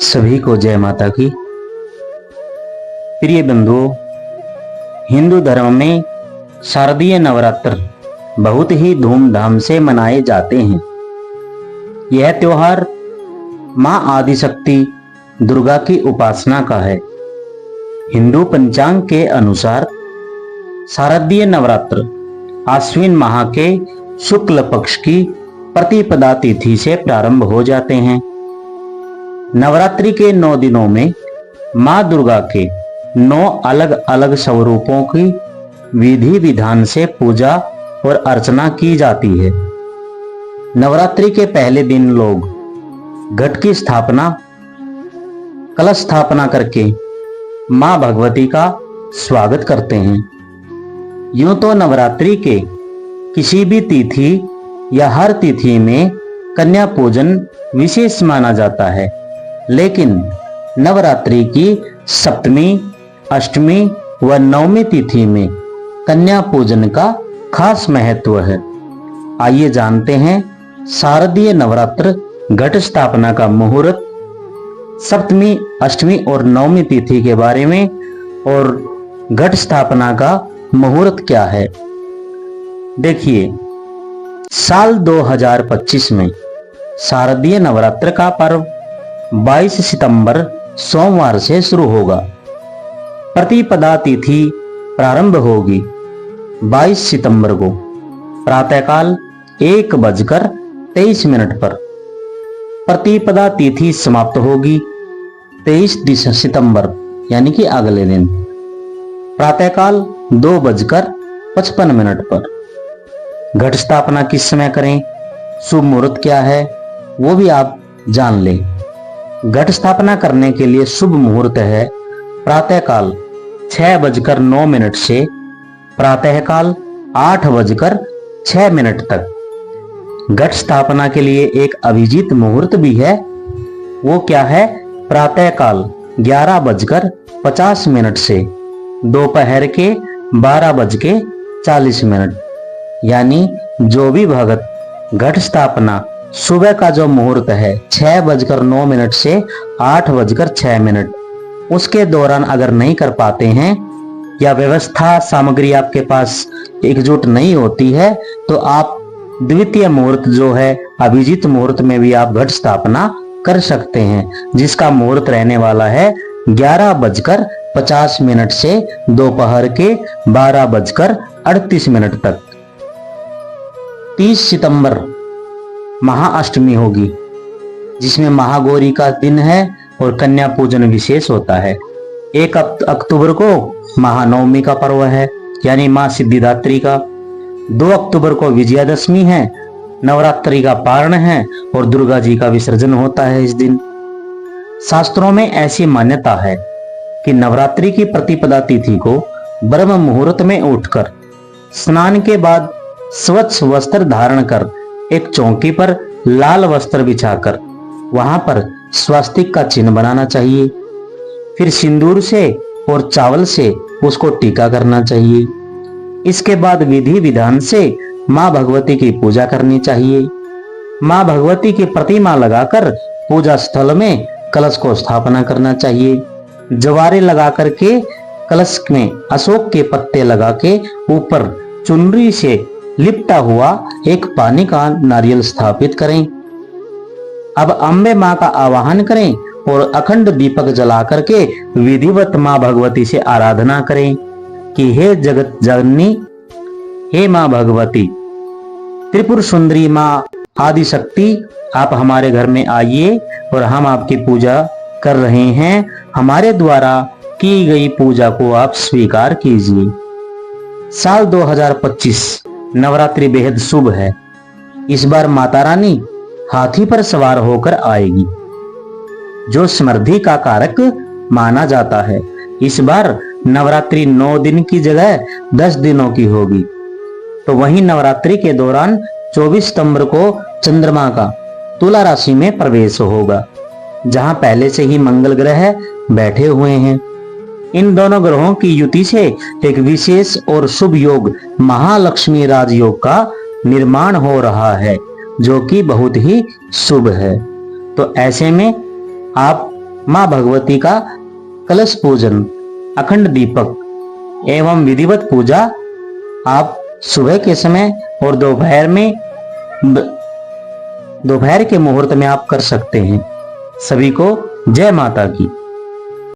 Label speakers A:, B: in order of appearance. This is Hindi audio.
A: सभी को जय माता की। प्रिय बंधुओं, हिंदू धर्म में शारदीय नवरात्र बहुत ही धूमधाम से मनाए जाते हैं। यह त्योहार मां आदिशक्ति दुर्गा की उपासना का है। हिंदू पंचांग के अनुसार शारदीय नवरात्र आश्विन माह के शुक्ल पक्ष की प्रतिपदा तिथि से प्रारंभ हो जाते हैं। नवरात्रि के 9 दिनों में मां दुर्गा के 9 अलग अलग स्वरूपों की विधि विधान से पूजा और अर्चना की जाती है। नवरात्रि के पहले दिन लोग घट की स्थापना, कलश स्थापना करके मां भगवती का स्वागत करते हैं। यूं तो नवरात्रि के किसी भी तिथि या हर तिथि में कन्या पूजन विशेष माना जाता है, लेकिन नवरात्रि की सप्तमी, अष्टमी व नवमी तिथि में कन्या पूजन का खास महत्व है। आइए जानते हैं शारदीय नवरात्र घट स्थापना का मुहूर्त, सप्तमी, अष्टमी और नवमी तिथि के बारे में और घट स्थापना का मुहूर्त क्या है। देखिए, साल 2025 में शारदीय नवरात्र का पर्व 22 सितंबर सोमवार से शुरू होगा। प्रतिपदा तिथि प्रारंभ होगी 22 सितंबर को प्रातःकाल 1:23 पर। प्रतिपदा तिथि समाप्त होगी 23 सितंबर यानी कि अगले दिन प्रातःकाल 2:55 पर। घट स्थापना किस समय करें, शुभ मुहूर्त क्या है, वो भी आप जान लें। घट स्थापना करने के लिए शुभ मुहूर्त है प्रातःकाल 6:09 से प्रातःकाल 8:06 तक। घट स्थापना के लिए एक अभिजीत मुहूर्त भी है, वो क्या है, प्रातःकाल 11:50 से दोपहर के 12:40। यानी जो भी भगत घट स्थापना सुबह का जो मुहूर्त है 6:09 से 8:06, उसके दौरान अगर नहीं कर पाते हैं या व्यवस्था सामग्री आपके पास एकजुट नहीं होती है, तो आप द्वितीय मुहूर्त जो है अभिजीत मुहूर्त में भी आप घट स्थापना कर सकते हैं, जिसका मुहूर्त रहने वाला है 11:50 से दोपहर के 12:38 तक। 30 सितंबर महाअष्टमी होगी, जिसमें महागौरी का दिन है और कन्या पूजन विशेष होता है। 1 अक्टूबर को महानवमी का पर्व है, यानी मां सिद्धिदात्री का। 2 अक्टूबर को विजयादशमी है, नवरात्रि का पारण है और दुर्गा जी का विसर्जन होता है इस दिन। शास्त्रों में ऐसी मान्यता है कि नवरात्रि की प्रतिपदा तिथि को ब्रह्म मुहूर्त में उठकर स्नान के बाद स्वच्छ वस्त्र धारण कर एक चौकी पर लाल वस्त्र बिछाकर वहां पर स्वास्तिक का चिन्ह बनाना चाहिए। फिर सिंदूर से और चावल से उसको टीका करना चाहिए। इसके बाद विधि विधान से मां भगवती की पूजा करनी चाहिए। मां भगवती की प्रतिमा लगाकर पूजा स्थल में कलश को स्थापना करना चाहिए। जवारे लगा करके कलश में अशोक के पत्ते लगा के ऊपर चुनरी से लिपटा हुआ एक पानी का नारियल स्थापित करें। अब अम्बे मां का आवाहन करें और अखंड दीपक जला करके विधिवत मां भगवती से आराधना करें कि हे जगत जननी, हे मां भगवती, त्रिपुर सुंदरी मां आदिशक्ति, आप हमारे घर में आइए और हम आपकी पूजा कर रहे हैं। हमारे द्वारा की गई पूजा को आप स्वीकार कीजिए। साल 2025 नवरात्रि बेहद शुभ है। इस बार माता रानी हाथी पर सवार होकर आएगी, जो समृद्धि का कारक माना जाता है। इस बार नवरात्रि 9 दिन की जगह 10 दिनों की होगी। तो वहीं नवरात्रि के दौरान 24 सितंबर को चंद्रमा का तुला राशि में प्रवेश होगा, जहां पहले से ही मंगल ग्रह बैठे हुए हैं। इन दोनों ग्रहों की युति से एक विशेष और शुभ योग महालक्ष्मी राजयोग का निर्माण हो रहा है, जो कि बहुत ही शुभ है। तो ऐसे में आप माँ भगवती का कलश पूजन, अखंड दीपक एवं विधिवत पूजा आप सुबह के समय और दोपहर के मुहूर्त में आप कर सकते हैं। सभी को जय माता की।